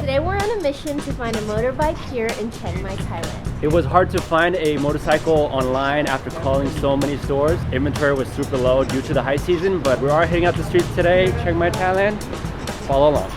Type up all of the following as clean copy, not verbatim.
Today we're on a mission to find a motorbike here in Chiang Mai, Thailand. It was hard to find a motorcycle online after calling so many stores. Inventory was super low due to the high season, but we are heading out the streets today, Chiang Mai, Thailand. Follow along.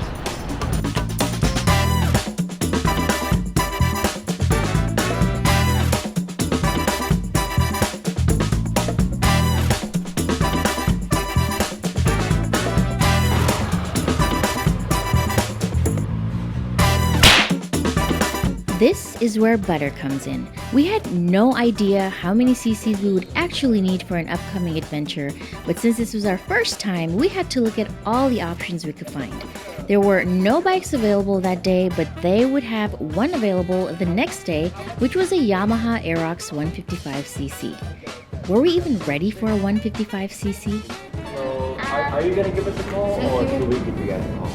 This is where butter comes in. We had no idea how many cc's we would actually need for an upcoming adventure, but since this was our first time, we had to look at all the options we could find. There were no bikes available that day, but they would have one available the next day, which was a Yamaha Aerox 155cc. Were we even ready for a 155cc? So, are you going to give us a call or do we give you guys a call?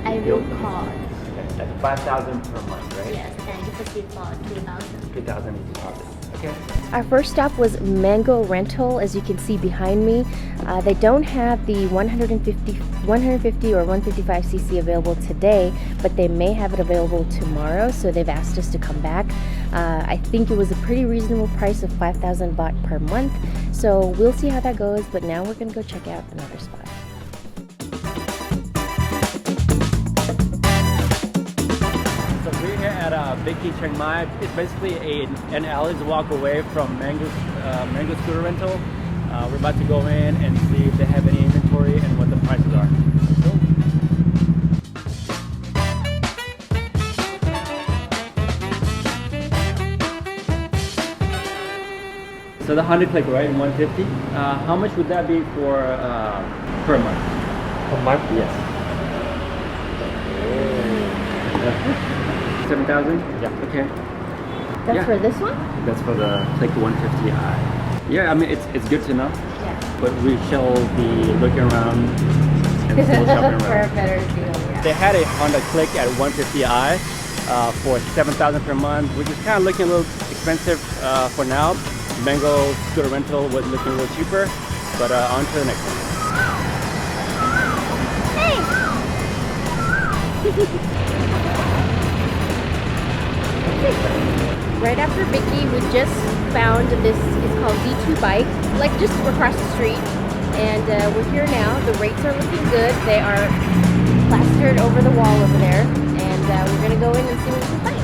I will call. Like 5,000 per month, right? Yes, and deposit for 2,000. 2,000 deposit. Okay. Our first stop was Mango Rental, as you can see behind me. They don't have the 150 or 155cc available today, but they may have it available tomorrow, so they've asked us to come back. I think it was a pretty reasonable price of 5,000 baht per month, so we'll see how that goes, but now we're gonna go check out another spot. At Big Key Chiang Mai, it's basically an alley's walk away from Mango Scooter Rental. We're about to go in and see if they have any inventory and what the prices are. So the 100 click, right, 150. How much would that be for per month? Per month? Yes. 7,000? Yeah. Okay. That's for this one? That's for the Click 150i. Yeah, I mean, it's good to know. Yeah. But we shall be looking around and still shopping For a around. better deal, yeah. They had a Honda Click at 150i for 7,000 per month, which is kind of looking a little expensive for now. Mango Scooter Rental was looking a little cheaper, but on to the next one. Right after Vicky, we just found this, it's called D2 Bike, like just across the street. And we're here now. The rates are looking good. They are plastered over the wall over there. And we're going to go in and see what we can find.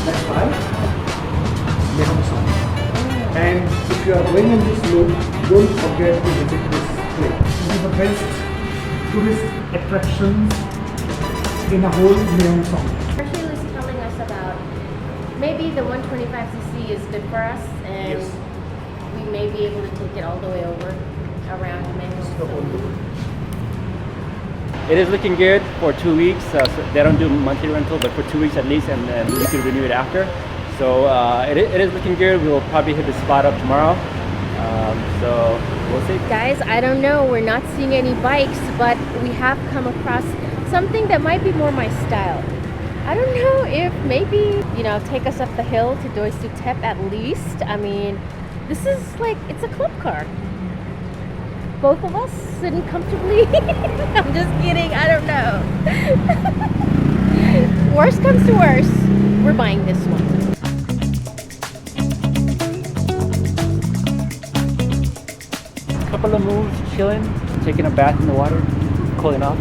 Next time, and if you are going in this loop, don't forget to visit this place. This is the best tourist attractions in a whole Nimman song. Marshall is telling us about maybe the 125cc is good for us, and Yes. we may be able to take it all the way over around Mango. The whole loop. It is looking good for 2 weeks. So they don't do monthly rental, but for 2 weeks at least, and then you can renew it after. So it is looking good. We'll probably hit the spot up tomorrow. So we'll see. Guys, I don't know. We're not seeing any bikes, but we have come across something that might be more my style. I don't know if maybe, take us up the hill to Doi Suthep at least. I mean, this is like, it's a club car. Both of us sitting comfortably. I'm just kidding. I don't know. Worst comes to worst, we're buying this one. Couple of moves, chilling, taking a bath in the water, cooling off.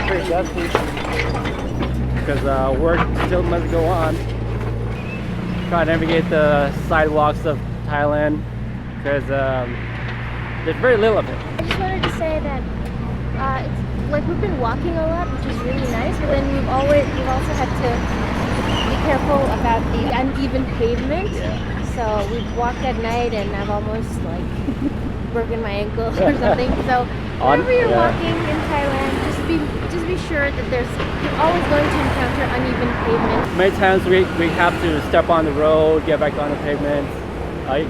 Pretty dusty because work still must go on. Try to navigate the sidewalks of Thailand because there's very little of it. I just wanted to say that it's like we've been walking a lot, which is really nice. But then we've also had to be careful about the uneven pavement. So we've walked at night, and I've almost like broken my ankle or something. So whenever you're walking in Thailand, just be sure that you're always going to encounter uneven pavement. Many times we have to step on the road, get back on the pavement,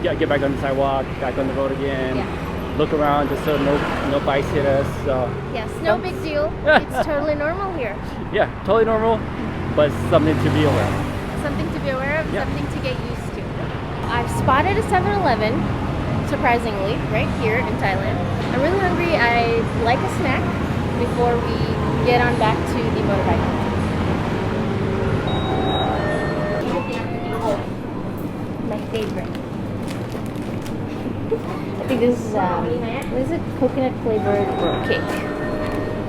get back on the sidewalk, back on the road again. Look around just so no bikes hit us. So yes, no big deal. It's totally normal here. Yeah, totally normal, but something to be aware of. Something to be aware of, something to get used to. I've spotted a 7-Eleven, surprisingly, right here in Thailand. I'm really hungry. I'd like a snack before we get on back to the motorbike. My favorite. I think this is, what is it? Coconut flavored cake.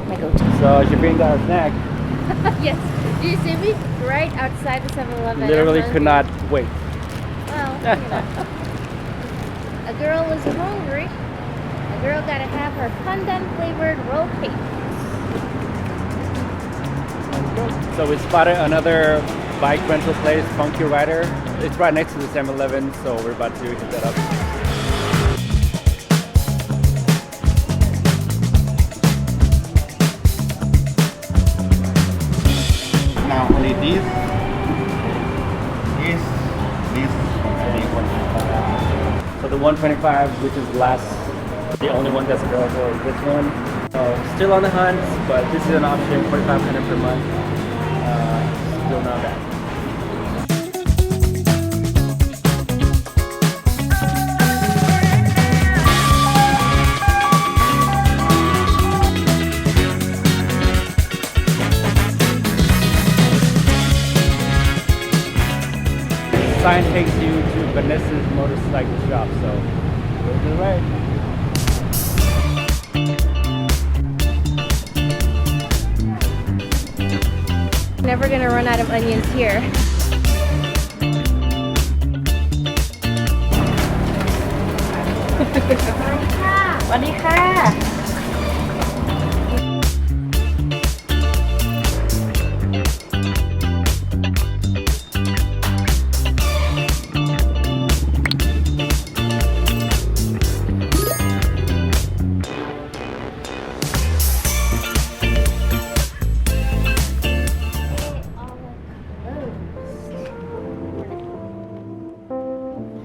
My go-to. So Shafeen got a snack. Yes. Did you see me? Right outside the 7-Eleven. Literally could not wait. Well, you know. A girl is hungry. A girl gotta have her pandan flavored roll cake. So we spotted another bike rental place, Funky Rider. It's right next to the 7-Eleven, so we're about to hit that up. Now only this is this only 125. So the 125, which is the only one that's available is this one. Still on the hunt, but this is an option, 4,500 per month. Still not bad. Sign takes you to Vanessa's motorcycle shop, so go to the right. Never gonna run out of onions here.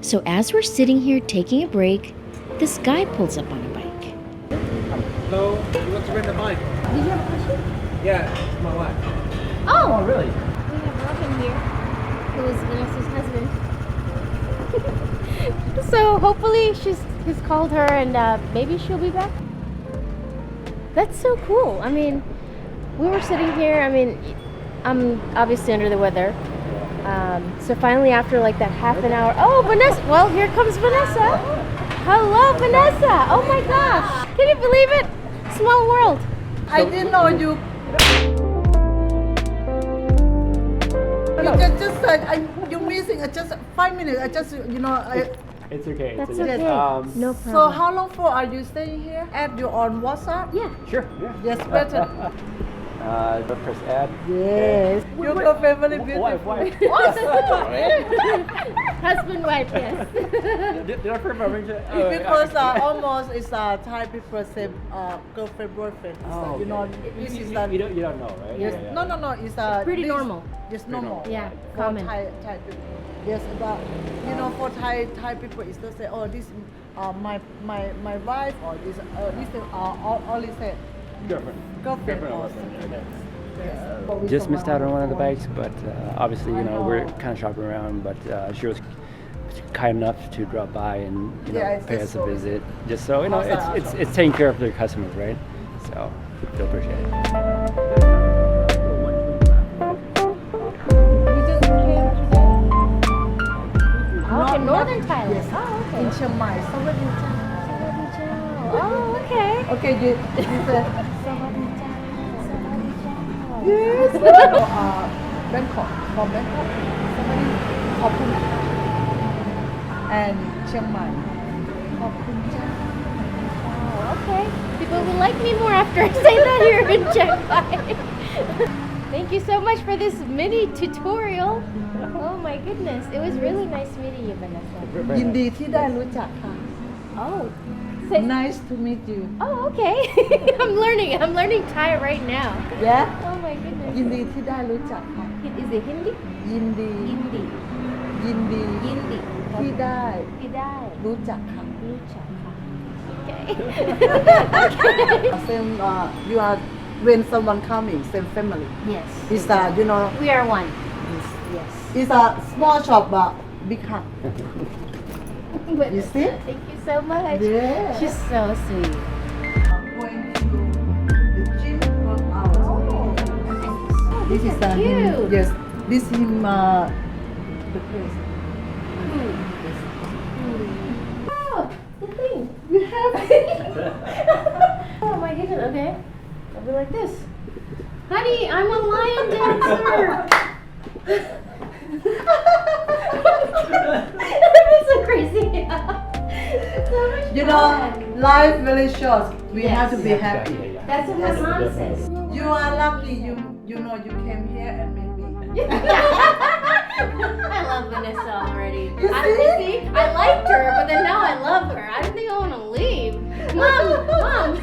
So as we're sitting here taking a break, this guy pulls up on a bike. Hello, you want to rent a bike? Did you have a question? Yeah, it's my wife. Oh, really? we have Robin here, who is Vanessa's husband. So hopefully he's called her, and maybe she'll be back. That's so cool. I mean, we were sitting here. I mean, I'm obviously under the weather. So finally, after like that half an hour, oh, Vanessa! Well, here comes Vanessa. Hello, Vanessa! Oh my gosh! Can you believe it? Small world. I didn't know you. You just you're missing just 5 minutes. I just It's okay. That's it's okay. No problem. So how long for are you staying here? Add you on WhatsApp? Yeah. Sure. Yeah. Yes, better. Press add. Yes. Your family beautiful. Wife. Husband, wife, yes. Did I remember that? Because almost it's Thai people say girlfriend boyfriend. Oh, You know, okay. this is you don't know, right? Yes. Yeah. No. It's Pretty this- normal. It's normal. Yeah, For common. Thai people. Yes, but for Thai people, it's to say, oh, this my wife, or this is only said Girlfriend. girlfriend. Girlfriend or Or boyfriend, yes. But we Just don't missed out know. on one of the bikes, but obviously, I we're know. kind of shopping around. But she was kind enough to drop by and Yeah, it's pay just us a so- visit, just so Awesome. it's taking care of their customers, right? So we appreciate it. We just came today. Okay, northern Thailand. Yes. Oh, okay. In Chiang Mai. Sawadee cha. Oh, okay. Okay, you say Sawadee cha. Sawadee cha. Yes. Bangkok. From Bangkok. Sawadee. Khopun. And Chiang Mai. Khopun cha. Okay. People will like me more after I say that here in Chiang Mai. Thank you so much for this mini tutorial. Oh my goodness. It was really nice meeting you, Vanessa. ยินดีที่ได้รู้จักค่ะ Oh. Say, Nice to meet you oh, okay. I'm learning Thai right now. Yeah Oh my goodness. ยินดีที่ได้รู้จักค่ะ Is it Hindi? ยินดี Hindi. ยินดี Hindi. ที่ได้ Pidai. รู้จักค่ะ Lucha. Okay. Same you are when someone coming same family Yes. it's you know We are one. Yes. it's a small shop but big heart You see? Thank you so much. Yeah. She's so sweet. Going to the gym from our this is him cute. yes this him the place Oh, the thing. we have Oh my goodness. Okay. I'll be like this. Honey, I'm a lion dancer. That's so crazy. So much you know fun. life very short we Yes. have to be happy That's what my mom says. you are lucky you know you came here and meet me I love Vanessa already. You see? I liked her, but then now I love her. I don't think I want to leave. Mom.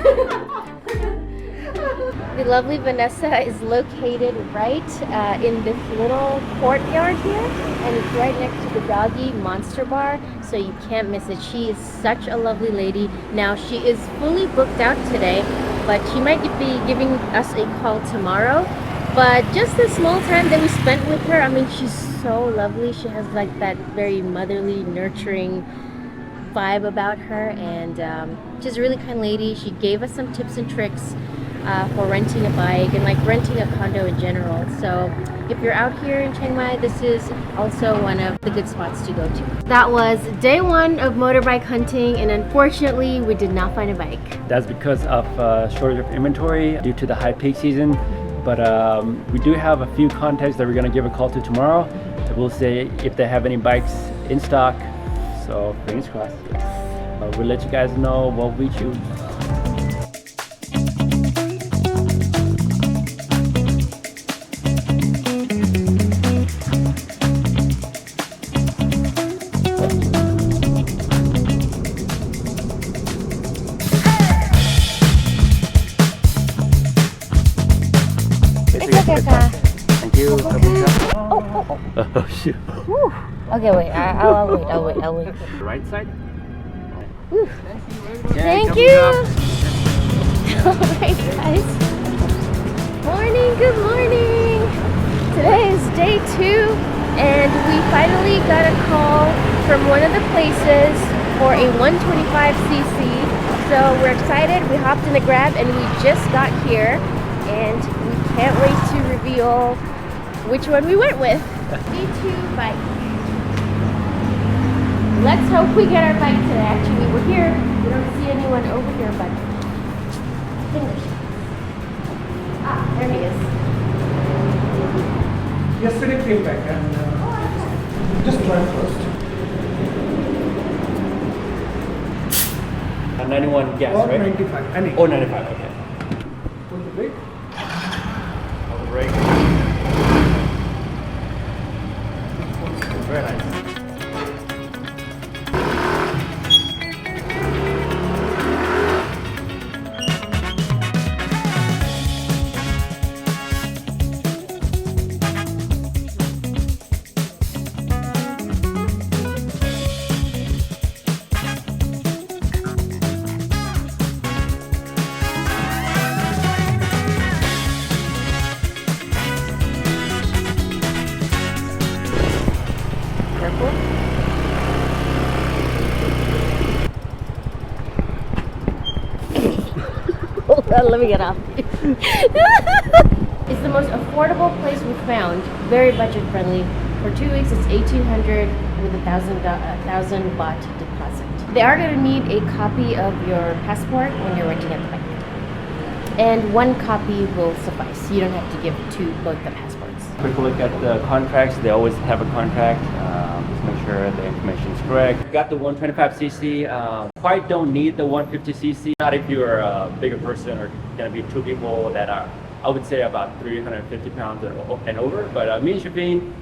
The lovely Vanessa is located right in this little courtyard here, and it's right next to the doggy monster bar, so you can't miss it. She is such a lovely lady. Now, she is fully booked out today, but she might be giving us a call tomorrow. But just the small time that we spent with her, I mean, she's so lovely. She has like that very motherly, nurturing vibe about her, and she's a really kind lady. She gave us some tips and tricks for renting a bike and like renting a condo in general. So if you're out here in Chiang Mai, this is also one of the good spots to go to. That was day one of motorbike hunting, and unfortunately we did not find a bike. That's because of shortage of inventory due to the high peak season. But we do have a few contacts that we're going to give a call to tomorrow. We'll say if they have any bikes in stock. So fingers crossed. We'll let you guys know what we choose. It's okay, Ka. Thank you. Oh shoot. Whew. Okay, wait. I'll wait. The right side? Whew. Okay, Thank coming you. up. Alright, guys. Good morning. Today is day 2, and we finally got a call from one of the places for a 125cc. So we're excited. We hopped in the Grab and we just got here, and we can't wait to reveal which one we went with. D2 bike. Let's hope we get our bike today. Actually, we're here. We don't see anyone over here, but fingers. Ah, there he is. yesterday came back and just try first 91 gas, or right? 95 any Oh, 95, okay. Put the brake. I'll break. Very nice. Careful. Hold on, let me get off. It's the most affordable place we found. Very budget friendly. For 2 weeks, it's 1,800 with a 1,000 baht deposit. They are going to need a copy of your passport when you're renting at the bike. And one copy will suffice. You don't have to give both the passports. Quick look at the contracts. They always have a contract. Just make sure sure the information is correct. We got the 125cc. Quite don't need the 150cc. Not if you're a bigger person or gonna be two people that are, I would say, about 350 pounds and over. But me and Shafeen,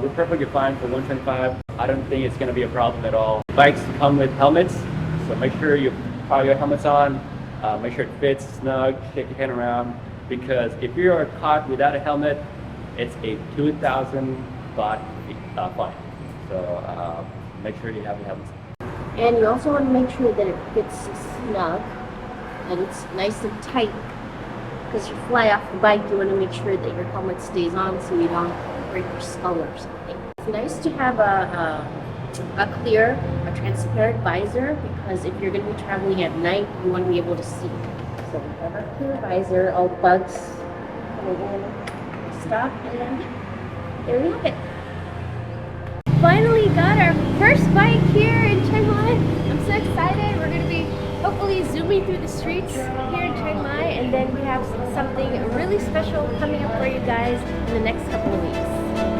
we're perfectly fine for 125. I don't think it's gonna be a problem at all. Bikes come with helmets, so make sure you put your helmets on. Make sure it fits snug, shake your hand around, because if you are caught without a helmet, it's a 2,000 baht fine. So make sure you have your helmets on. And you also want to make sure that it fits snug and it's nice and tight, because you fly off the bike, you want to make sure that your helmet stays on so you don't break your skull or something. It's nice to have a clear, transparent visor, because if you're going to be traveling at night, you want to be able to see. So we have our clear visor, all bugs coming in, stop, and there we have it. Finally got our first bike here in Chiang Mai. I'm so excited. We're going to be hopefully zooming through the streets here in Chiang Mai, and then we have something really special coming up for you guys in the next couple of weeks.